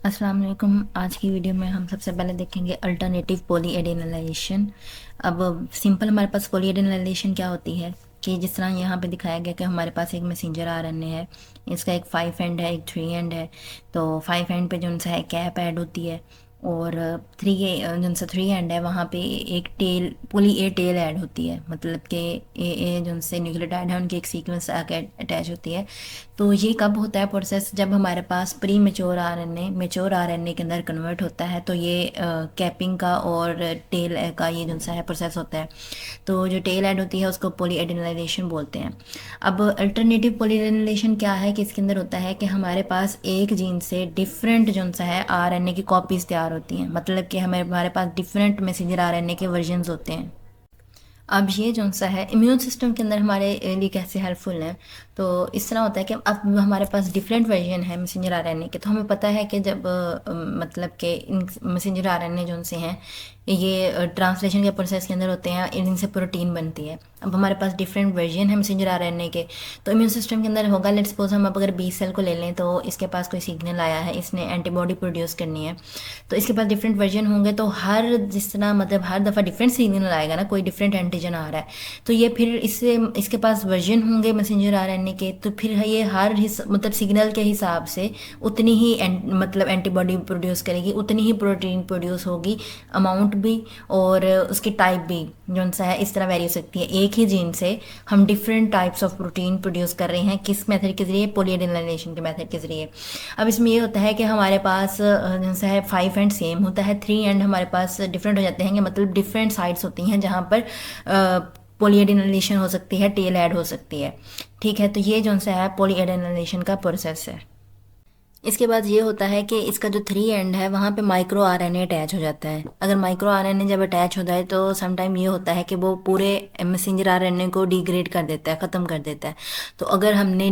अस्सलाम वालेकुम। आज की वीडियो में हम सबसे पहले देखेंगे अल्टरनेटिव पॉली एडेनिलाइजेशन। अब सिंपल हमारे पास पॉली एडेनिलाइजेशन क्या होती है कि जिस तरह यहाँ पे दिखाया गया कि हमारे पास एक मैसेंजर आरएनए है, इसका एक 5 एंड है, एक 3 एंड है। तो 5 एंड पे जो सा है कैप ऐड होती है और 3 जो सा 3 एंड है वहाँ पे एक tail poly A tail add होती है, मतलब कि ए जो से न्यूक्लियोटाइड है उनकी एक सीक्वेंस आके अटैच होती है। तो ये कब होता है प्रोसेस? जब हमारे पास प्री मेच्योर आरएनए के अंदर कन्वर्ट होता है, तो ये कैपिंग का और टेल का ये जो सा है प्रोसेस होता है। तो जो टेल ऐड होती है उसको पॉली एडेनिलाइजेशन बोलते हैं। अब अल्टरनेटिव पॉली एडेनिलाइजेशन क्या है कि इसके अंदर होता है कि हमारे पास एक जीन से डिफरेंट जो सा है आरएनए की कॉपीज तैयार होती हैं, मतलब कि हमारे पास डिफरेंट मैसेंजर आरएनए के वर्जन्स होते हैं। अब ये जो सा है इम्यून सिस्टम के अंदर हमारे लिए कैसे हेल्पफुल है, तो इस तरह होता है कि अब हमारे पास डिफरेंट वर्जन है मैसेंजर आरएनए के। तो हमें पता है कि जब मतलब कि इन मैसेंजर आरएनए जो से हैं ये ट्रांसलेशन के प्रोसेस के अंदर होते हैं, इनसे प्रोटीन बनती है। अब हमारे पास डिफरेंट वर्जन है मैसेंजर आरएनए के, तो इम्यून सिस्टम के अंदर होगा। लेट्स सपोज हम अगर बी सेल को ले लें, तो इसके पास कोई सिग्नल आया है, इसने एंटीबॉडी प्रोड्यूस करनी है, तो इसके पास डिफरेंट वर्जन होंगे। तो हर जिस तरह मतलब हर दफ़ा डिफरेंट सिग्नल आएगा ना, कोई डिफरेंट एंटीजन आ रहा है, तो ये फिर इससे इसके पास वर्जन होंगे मैसेंजर आरएनए के, तो फिर ये हर मतलब सिग्नल के हिसाब से उतनी ही मतलब एंटीबॉडी प्रोड्यूस करेगी, उतनी ही प्रोटीन प्रोड्यूस होगी, अमाउंट भी और उसकी टाइप भी जो सा है इस तरह वेरी हो सकती है। एक ही जीन से हम different types of protein produce कर रहे हैं, किस मेथड के जरिए? पॉली एडेनिलाइजेशन के मेथड के जरिए। अब इसमें ये होता है कि हमारे पास जो सा है 5 एंड सेम होता है, 3 एंड हमारे पास डिफरेंट हो जाते हैं, मतलब डिफरेंट साइड्स होती हैं जहाँ पर पॉली एडेनिलाइजेशन हो सकती है, टेल ऐड हो सकती है। ठीक है, तो ये जो सा है पॉली एडेनिलाइजेशन का प्रोसेस है। इसके बाद ये होता है कि इसका जो 3 एंड है वहाँ पे माइक्रो आरएनए अटैच हो जाता है। अगर माइक्रो आरएनए जब अटैच हो जाए तो समटाइम ये होता है कि वो पूरे मैसेंजर आरएनए को डिग्रेड कर देता है, ख़त्म कर देता है। तो अगर हमने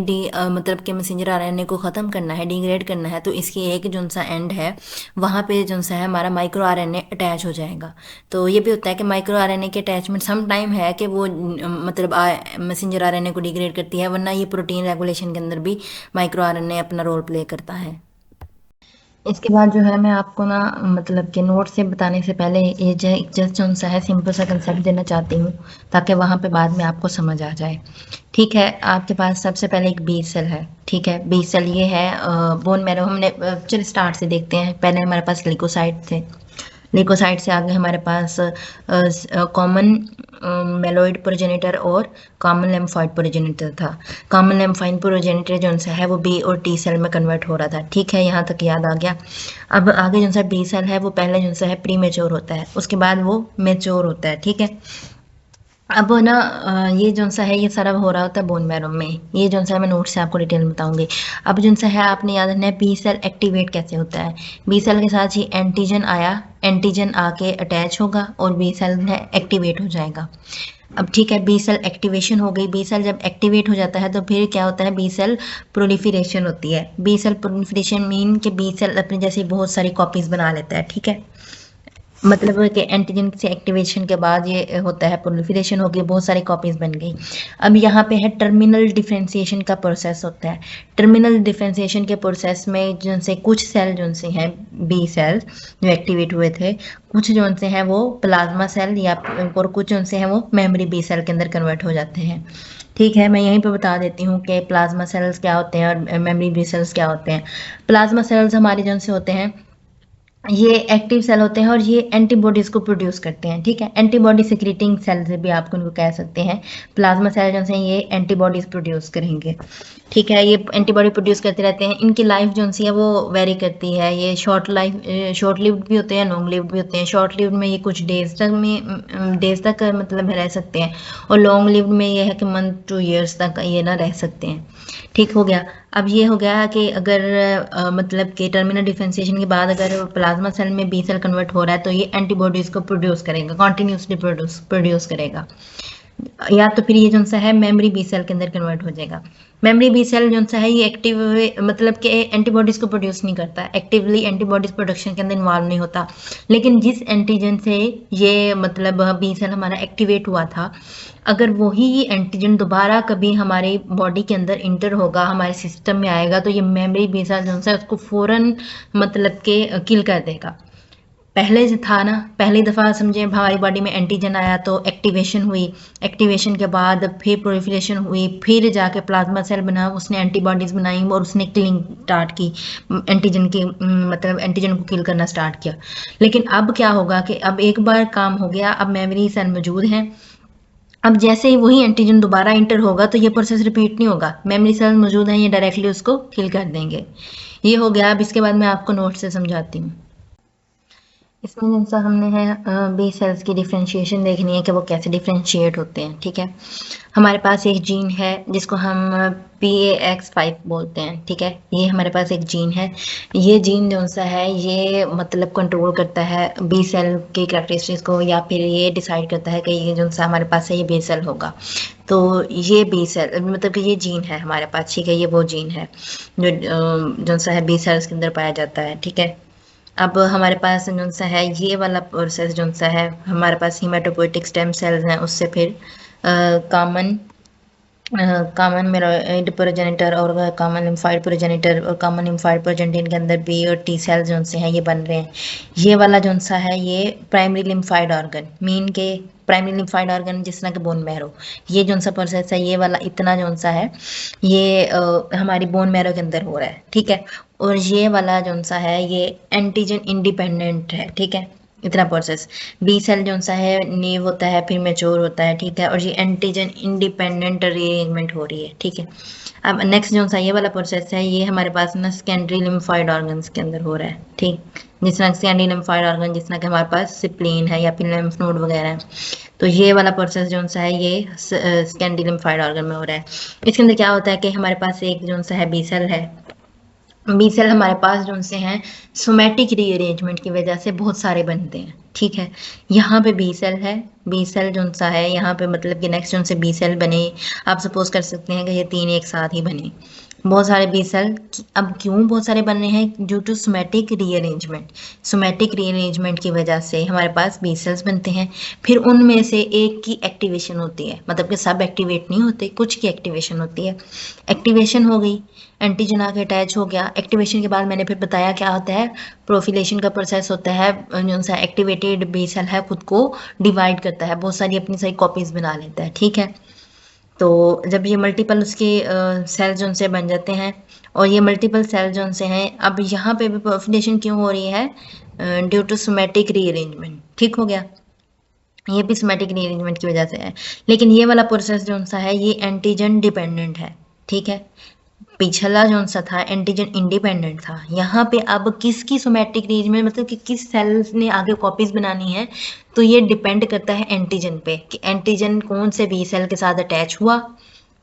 मतलब कि मैसेंजर आरएनए को ख़त्म करना है, डिग्रेड करना है, तो इसकी एक जो सा एंड है वहाँ पे जो सा है हमारा माइक्रो आरएनए अटैच हो जाएगा। तो ये भी होता है कि माइक्रो आरएनए की अटैचमेंट सम टाइम है कि वो मतलब मैसेंजर आरएनए को डिग्रेड करती है, वरना ये प्रोटीन रेगुलेशन के अंदर भी माइक्रो आरएनए अपना रोल प्ले करता है। इसके बाद जो है मैं आपको ना मतलब कि नोट से बताने से पहले ये जस्ट जो सा है सिंपल सा कंसेप्ट देना चाहती हूँ, ताकि वहाँ पे बाद में आपको समझ आ जाए। ठीक है, आपके पास सबसे पहले एक बी सेल है। ठीक है, बी सेल ये है बोन मैरो। हमने चलिए स्टार्ट से देखते हैं। पहले हमारे पास लिकोसाइट थे, लिकोसाइट से आगे हमारे पास कॉमन मेलोइड प्रोजेनिटर और कॉमन लेम्फॉइड प्रोजेनिटर था। कॉमन लेम्फॉइड प्रोजेनिटर जो सा है वो बी और टी सेल में कन्वर्ट हो रहा था। ठीक है, यहाँ तक याद आ गया। अब आगे जो सा बी सेल है वो पहले जो सा है प्री मेच्योर होता है, उसके बाद वो मेच्योर होता है। ठीक है, अब ना ये जो सा है ये सारा हो रहा होता है बोन मैरो में। ये जो सा है मैं नोट से आपको डिटेल में बताऊंगी। अब जो सा है आपने याद रखना है बी सेल एक्टिवेट कैसे होता है। बी सेल के साथ ही एंटीजन आया, एंटीजन आके अटैच होगा और बी सेल है एक्टिवेट हो जाएगा। अब ठीक है, बी सेल एक्टिवेशन हो गई। बी सेल जब एक्टिवेट हो जाता है तो फिर क्या होता है? बी सेल प्रोलिफरेशन होती है। बी सेल प्रोलिफरेशन मीन कि बी सेल अपने जैसे बहुत सारी कॉपीज बना लेता है। ठीक है, मतलब कि एंटीजन से एक्टिवेशन के बाद ये होता है प्रोलिफरेशन हो गई, बहुत सारी कॉपीज बन गई। अब यहाँ पे है टर्मिनल डिफरेंशिएशन का प्रोसेस होता है। टर्मिनल डिफरेंशिएशन के प्रोसेस में जो से कुछ सेल जो से हैं बी सेल्स जो एक्टिवेट हुए थे, कुछ जो से हैं वो प्लाज्मा सेल या और कुछ जो से हैं वो मेमोरी बी सेल के अंदर कन्वर्ट हो जाते हैं। ठीक है, मैं यहीं पे बता देती हूँ कि प्लाज्मा सेल्स क्या होते हैं और मेमोरी बी सेल्स क्या होते हैं। प्लाज्मा सेल्स हमारे जो से होते हैं ये एक्टिव सेल होते हैं और ये एंटीबॉडीज को प्रोड्यूस करते हैं। ठीक है, एंटीबॉडी सिक्रीटिंग सेल से भी आप उनको कह सकते हैं। प्लाज्मा सेल जो है ये एंटीबॉडीज प्रोड्यूस करेंगे। ठीक है, ये एंटीबॉडी प्रोड्यूस करते रहते हैं। इनकी लाइफ जो सी है वो वेरी करती है। ये शॉर्ट लिव्ड भी होते हैं, लॉन्ग लिव्ड भी होते हैं। शॉर्ट लिव्ड में ये कुछ डेज तक मतलब रह सकते हैं, और लॉन्ग लिव्ड में ये है कि मंथ टू ईयर्स तक ये ना रह सकते हैं। ठीक हो गया। अब ये हो गया कि अगर मतलब कि टर्मिनल डिफरेंशिएशन के बाद अगर प्लाज्मा सेल में बी सेल कन्वर्ट हो रहा है तो ये एंटीबॉडीज को प्रोड्यूस करेगा, कॉन्टिन्यूसली प्रोड्यूस करेगा। या तो फिर ये जो सा है मेमोरी बी सेल के अंदर कन्वर्ट हो जाएगा। मेमोरी बी सेल जो सा है ये एक्टिव मतलब कि एंटीबॉडीज को प्रोड्यूस नहीं करता, एक्टिवली एंटीबॉडीज प्रोडक्शन के अंदर इन्वॉल्व नहीं होता। लेकिन जिस एंटीजन से ये मतलब बी सेल हमारा एक्टिवेट हुआ था, अगर वही एंटीजन दोबारा कभी हमारे बॉडी के अंदर इंटर होगा, हमारे सिस्टम में आएगा, तो ये मेमोरी बी सेल जो है उसको फौरन मतलब के किल कर देगा। पहले जो था ना, पहली दफ़ा समझे हमारी बॉडी में एंटीजन आया तो एक्टिवेशन हुई, एक्टिवेशन के बाद फिर प्रोलिफरेशन हुई, फिर जाके प्लाज्मा सेल बना, उसने एंटीबॉडीज़ बनाई और उसने किलिंग स्टार्ट की एंटीजन की, मतलब एंटीजन को किल करना स्टार्ट किया। लेकिन अब क्या होगा कि अब एक बार काम हो गया, अब मेमोरी सेल मौजूद हैं, अब जैसे ही वही एंटीजन दोबारा इंटर होगा तो ये प्रोसेस रिपीट नहीं होगा, मेमोरी सेल मौजूद हैं, ये डायरेक्टली उसको किल कर देंगे। ये हो गया। अब इसके बाद मैं आपको नोट से समझाती हूँ। इसमें जैसा हमने है बी सेल्स की डिफ्रेंशिएशन देखनी है कि वो कैसे डिफ्रेंशिएट होते हैं। ठीक है, हमारे पास एक जीन है जिसको हम PAX5 बोलते हैं। ठीक है, ये हमारे पास एक जीन है। ये जीन जो सा है ये मतलब कंट्रोल करता है बी सेल की कैरेक्टरिस्टिक्स को, या फिर ये डिसाइड करता है कि ये जो सा हमारे पास है ये बी सेल होगा। तो ये बी सेल मतलब कि ये जीन है हमारे पास। ठीक है, ये वो जीन है जो सा है बी सेल्स के अंदर पाया जाता है। ठीक है, अब हमारे पास जो सा है ये वाला प्रोसेस जो सा है, हमारे पास हीमेटोपोइटिक स्टेम सेल्स हैं, उससे फिर कॉमन कॉमन मेरोइड प्रोजेनिटर और कॉमन लिम्फाइड प्रोजेनिटर और कॉमन लिम्फाइड प्रोजेनिटर के अंदर बी और टी सेल्स जो से हैं ये बन रहे हैं। ये वाला जो सा है ये प्राइमरी लिम्फाइड ऑर्गन, मीन के प्राइमरी लिम्फाइड ऑर्गन जिस तरह के बोन मैरो, ये जो सा प्रोसेस है ये वाला इतना जो सा है ये हमारी बोन मैरो के अंदर हो रहा है। ठीक है, और ये वाला जो सा है ये एंटीजन इंडिपेंडेंट है। ठीक है, इतना प्रोसेस। बी सेल जो सा है नीव होता है, फिर मैच्योर होता है। ठीक है, और ये एंटीजन इंडिपेंडेंट रीअरेंजमेंट हो रही है। ठीक है, अब नेक्स्ट जो सा ये वाला प्रोसेस है ये हमारे पास ना सेकेंडरी लिम्फाइड ऑर्गन्स के अंदर हो रहा है। ठीक, जिस तरह सेकेंडरी लिम्फाइड ऑर्गन जिस तरह के हमारे पास स्प्लीन है या फिर लिम्फ नोड वगैरह है, तो ये वाला प्रोसेस जो सा है ये सेकेंडरी लिम्फाइड ऑर्गन में हो रहा है। इसके अंदर क्या होता है कि हमारे पास एक जो सा है बी सेल है, बी सेल हमारे पास जो से हैं सोमैटिक रीअरेंजमेंट की वजह से बहुत सारे बनते हैं। ठीक है, यहाँ पे बी सेल है, बी सेल जो सा है यहाँ पे मतलब कि नेक्स्ट जो से बी सेल बने, आप सपोज कर सकते हैं कि ये तीन एक साथ ही बने, बहुत सारे बी सेल। अब क्यों बहुत सारे बन रहे हैं? Due to somatic rearrangement. Somatic rearrangement की वजह से हमारे पास बी सेल्स बनते हैं, फिर उनमें से एक की एक्टिवेशन होती है, मतलब कि सब एक्टिवेट नहीं होते, कुछ की एक्टिवेशन होती है। एक्टिवेशन हो गई, एंटीजन आके अटैच हो गया। एक्टिवेशन के बाद मैंने फिर बताया क्या होता है, प्रोफिलेशन का प्रोसेस होता है, जो सा एक्टिवेटेड बी सेल है खुद को डिवाइड करता है, बहुत सारी अपनी सारी कॉपीज बना लेता है। ठीक है, तो जब ये मल्टीपल उसके सेल्स जो से बन जाते हैं, और ये मल्टीपल सेल जो से हैं, अब यहाँ पे भी प्रोफिलेशन क्यों हो रही है? Due to somatic rearrangement. ठीक हो गया, ये भी सोमैटिक रीअरेंजमेंट की वजह से है। लेकिन ये वाला प्रोसेस जो सा है ये एंटीजन डिपेंडेंट है। ठीक है, पिछला जो सा था एंटीजन इंडिपेंडेंट था। यहाँ पे अब किसकी सोमैटिक रीअरेंजमेंट मतलब कि किस सेल्स ने आगे कॉपीज बनानी है, तो ये डिपेंड करता है एंटीजन पे कि एंटीजन कौन से बी सेल के साथ अटैच हुआ।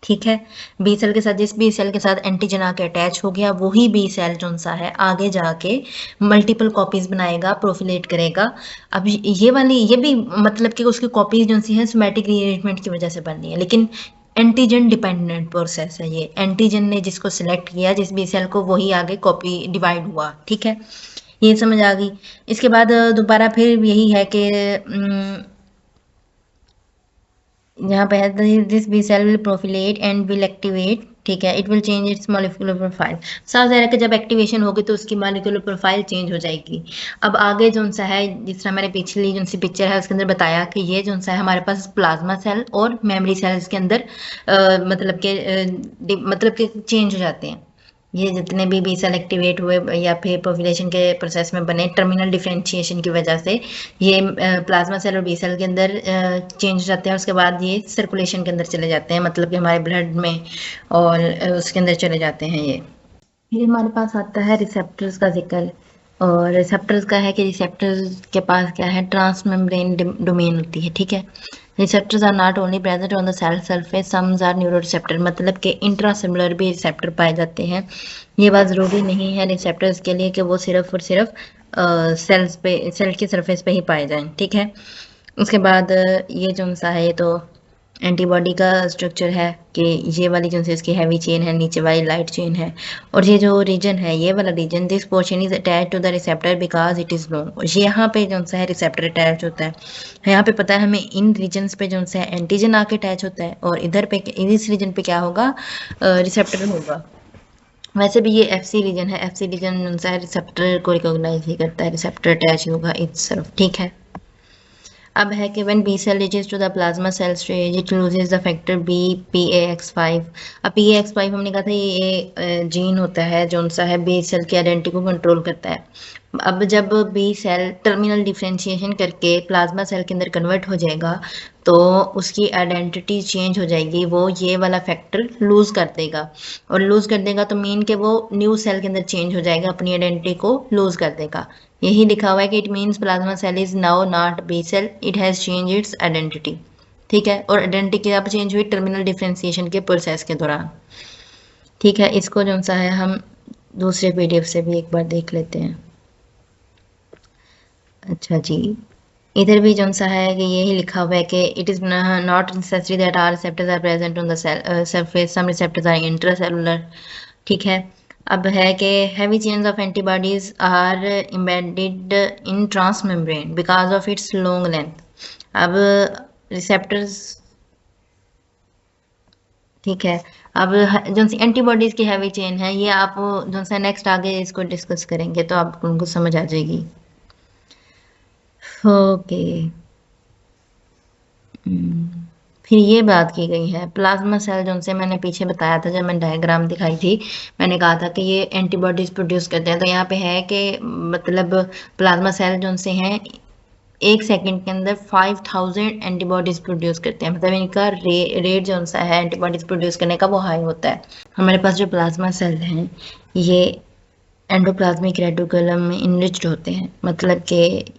ठीक है, बी सेल के साथ जिस बी सेल के साथ एंटीजन आके अटैच हो गया वही बी सेल जो सा है आगे जाके मल्टीपल कॉपीज बनाएगा, प्रोफिलेट करेगा। अब ये वाली ये भी मतलब कि उसकी कॉपीज जो सी है सोमैटिक रीअरेंजमेंट की वजह से बन रही है, लेकिन एंटीजन डिपेंडेंट प्रोसेस है ये। एंटीजन ने जिसको सिलेक्ट किया जिस बी सेल को, वही आगे कॉपी डिवाइड हुआ। ठीक है, ये समझ आ गई। इसके बाद दोबारा फिर यही है कि यहाँ पे है this B cell will proliferate and will activate. ठीक है, it will change its molecular profile. साफ ज़ाहिर है कि जब एक्टिवेशन होगी तो उसकी मॉलिक्यूलर प्रोफाइल चेंज हो जाएगी। अब आगे जो सा है, जिस तरह मैंने पिछली जो सी पिक्चर है उसके अंदर बताया कि ये जो सा है हमारे पास प्लाज्मा सेल और मेमोरी सेल्स के अंदर मतलब के चेंज हो जाते हैं। ये जितने भी बी सेल एक्टिवेट हुए या फिर पॉपुलेशन के प्रोसेस में बने टर्मिनल डिफरेंशिएशन की वजह से ये प्लाज्मा सेल और बी सेल के अंदर चेंज हो जाते हैं। उसके बाद ये सर्कुलेशन के अंदर चले जाते हैं, मतलब कि हमारे ब्लड में और उसके अंदर चले जाते हैं। ये फिर हमारे पास आता है रिसेप्टर्स का जिक्र। और रिसेप्टर्स का है कि रिसेप्टर्स के पास क्या है, ट्रांस मेम्ब्रेन डोमेन होती है। ठीक है, receptors are not only present on the cell surface, some are neuro receptor, मतलब कि इंट्रासेलुलर भी रिसेप्टर पाए जाते हैं। ये बात ज़रूरी नहीं है रिसेप्टर्स के लिए कि वो सिर्फ और सिर्फ सेल्स पे, सेल के सरफेस पे ही पाए जाएं। ठीक है, उसके बाद ये जो सा है ये तो एंटीबॉडी का स्ट्रक्चर है कि ये वाली जो है इसकी हैवी चेन है, नीचे वाली लाइट चेन है, और ये जो रीजन है, ये वाला region, this portion is attach to the receptor because it is long. ये यहाँ पे जो सा है रिसेप्टर अटैच होता है। यहाँ पे पता है हमें इन रीजन्स पे जो सा है एंटीजन आके अटैच होता है, और इधर पे इस रीजन पे क्या होगा, रिसेप्टर होगा। वैसे भी ये FC रीजन है, FC रीजन जो सा है रिसेप्टर को रिकॉग्नाइज ही करता है, रिसेप्टर अटैच होगा इस तरफ, ठीक है। अब है कि when B cell reaches to the plasma cell stage it loses the factor B PAX5। अब PAX5 हमने कहा था ये जीन होता है जो सा है B सेल की आइडेंटिटी को कंट्रोल करता है। अब जब B सेल टर्मिनल डिफरेंशिएशन करके प्लाज्मा सेल के अंदर कन्वर्ट हो जाएगा तो उसकी आइडेंटिटी चेंज हो जाएगी, वो ये वाला फैक्टर लूज कर देगा, और लूज कर देगा तो मीन के वो न्यू सेल के अंदर चेंज हो जाएगा, अपनी आइडेंटिटी को लूज कर देगा। यही लिखा हुआ है कि it means plasma cell is now not B cell, it has change its identity, ठीक है। और आइडेंटिटी कब चेंज हुई, टर्मिनल डिफरेंशिएशन के प्रोसेस के दौरान, ठीक है। इसको जो सा है हम दूसरे PDF से भी एक बार देख लेते हैं। अच्छा जी, इधर भी जो सा है कि यही लिखा हुआ है कि it is not necessary that are receptors are present on the cell surface, some receptors are intracellular, ठीक है। अब है कि heavy chains of antibodies are embedded in transmembrane because of its long length. अब रिसेप्टर्स, ठीक है। अब जो सी एंटीबॉडीज की हैवी चेन है, ये आप जो सा नेक्स्ट आगे इसको डिस्कस करेंगे तो आपको उनको समझ आ जाएगी। ओके, फिर ये बात की गई है प्लाज्मा सेल जो से मैंने पीछे बताया था जब मैंने डायग्राम दिखाई थी, मैंने कहा था कि ये एंटीबॉडीज प्रोड्यूस करते हैं। तो यहाँ पे है कि मतलब प्लाज्मा सेल जो से हैं 1 सेकंड के अंदर 5000 एंटीबॉडीज प्रोड्यूस करते हैं, मतलब इनका रेट जो सा है एंटीबॉडीज प्रोड्यूस करने का वो हाई होता है। हमारे पास जो प्लाज्मा सेल हैं ये एंडोप्लाज्मिक रेटिकुलम में इनरिच्ड होते हैं, मतलब कि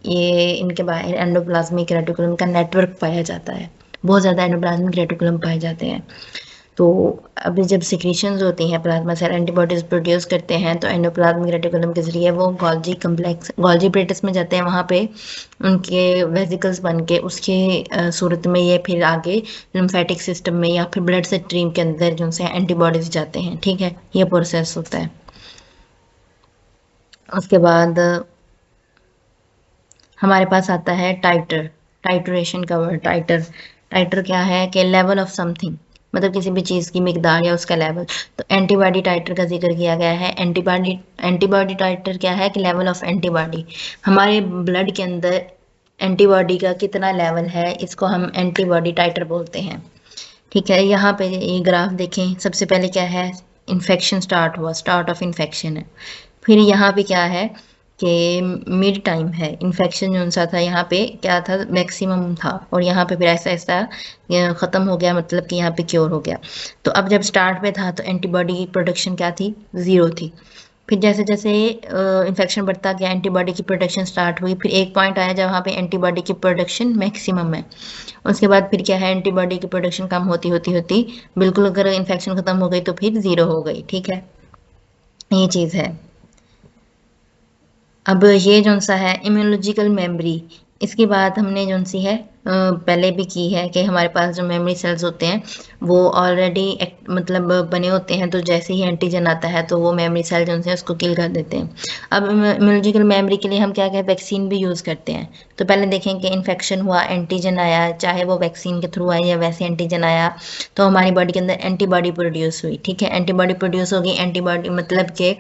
ये इनके बाहर एंडोप्लाज्मिक रेटिकुलम का नेटवर्क पाया जाता है, बहुत ज़्यादा एंडोप्लाज्मिक रेटिकुलम पाए जाते हैं। तो अभी जब सिक्रीशंस होती हैं प्लाज्मा सेल एंटीबॉडीज प्रोड्यूस करते हैं तो एंडोप्लाज्मिक रेटिकुलम के जरिए वो गोल्जी कम्प्लेक्स, गोल्जी एपरेटस में जाते हैं, वहाँ पे उनके वेसिकल्स बन के उसके सूरत में ये फिर आगे लिम्फेटिक सिस्टम में या फिर ब्लड स्ट्रीम के अंदर जो से एंटीबॉडीज जाते हैं, ठीक है। ये प्रोसेस होता है। उसके बाद हमारे पास आता है टाइटर, टाइटरेशन का वर्ड, टाइटर। टाइटर क्या है कि लेवल ऑफ समथिंग, मतलब किसी भी चीज़ की मिकदार या उसका लेवल। तो एंटीबॉडी टाइटर का जिक्र किया गया है। एंटीबॉडी टाइटर क्या है कि लेवल ऑफ एंटीबॉडी, हमारे ब्लड के अंदर एंटीबॉडी का कितना लेवल है, इसको हम एंटीबॉडी टाइटर बोलते हैं, ठीक है। यहाँ पे ये ग्राफ देखें, सबसे पहले क्या है, इन्फेक्शन स्टार्ट हुआ, स्टार्ट ऑफ इन्फेक्शन है। फिर यहाँ पे क्या है कि मिड टाइम है, इन्फेक्शन जो सा था यहाँ पे क्या था, मैक्सिमम था, और यहाँ पे फिर ऐसा ऐसा ख़त्म हो गया, मतलब कि यहाँ पे क्योर हो गया। तो अब जब स्टार्ट में था तो एंटीबॉडी की प्रोडक्शन क्या थी, ज़ीरो थी। फिर जैसे जैसे इन्फेक्शन बढ़ता गया एंटीबॉडी की प्रोडक्शन स्टार्ट हुई, फिर एक पॉइंट आया जब वहाँ पे एंटीबॉडी की प्रोडक्शन मैक्सिमम है। उसके बाद फिर क्या है, एंटीबॉडी की प्रोडक्शन कम होती होती होती बिल्कुल अगर इन्फेक्शन ख़त्म हो गई तो फिर ज़ीरो हो गई, ठीक है। ये चीज़ है। अब ये जो सा है इम्यूनोलॉजिकल मेमोरी, इसकी बात हमने जो सी है पहले भी की है कि हमारे पास जो मेमोरी सेल्स होते हैं वो ऑलरेडी मतलब बने होते हैं, तो जैसे ही एंटीजन आता है तो वो मेमोरी सेल जो है उसको किल कर देते हैं। अब इम्यूनोलॉजिकल मेमोरी के लिए हम क्या क्या वैक्सीन भी यूज़ करते हैं। तो पहले देखें कि इन्फेक्शन हुआ, एंटीजन आया, चाहे वो वैक्सीन के थ्रू आया या वैसे एंटीजन आया, तो हमारी बॉडी के अंदर एंटीबॉडी प्रोड्यूस हुई, ठीक है। एंटीबॉडी प्रोड्यूस होगी, एंटीबॉडी मतलब कि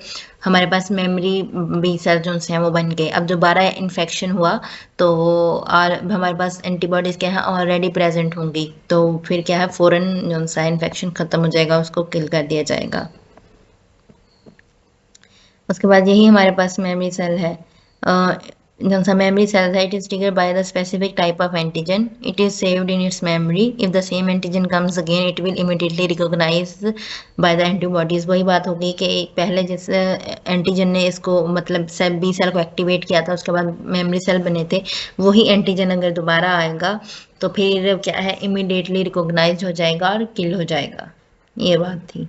हमारे पास मेमोरी बी सेल जो हैं वो बन गए। अब दोबारा इन्फेक्शन हुआ तो और हमारे पास एंटीबॉडीज़ क्या है ऑलरेडी प्रेजेंट होंगी, तो फिर क्या है फ़ौरन जो सा इन्फेक्शन ख़त्म हो जाएगा, उसको किल कर दिया जाएगा। उसके बाद यही हमारे पास मेमोरी सेल है। जो सा memory cells है, it is triggered by the specific type of antigen. It is saved in its memory. If the same antigen comes again, it will immediately recognize by the antibodies. वही बात होगी कि पहले जिस एंटीजन ने इसको मतलब सेल बी सेल को एक्टिवेट किया था, उसके बाद मेमोरी सेल बने थे, वही एंटीजन अगर दोबारा आएगा तो फिर क्या है इमीडिएटली रिकॉग्नाइज हो जाएगा और किल हो जाएगा। ये बात थी।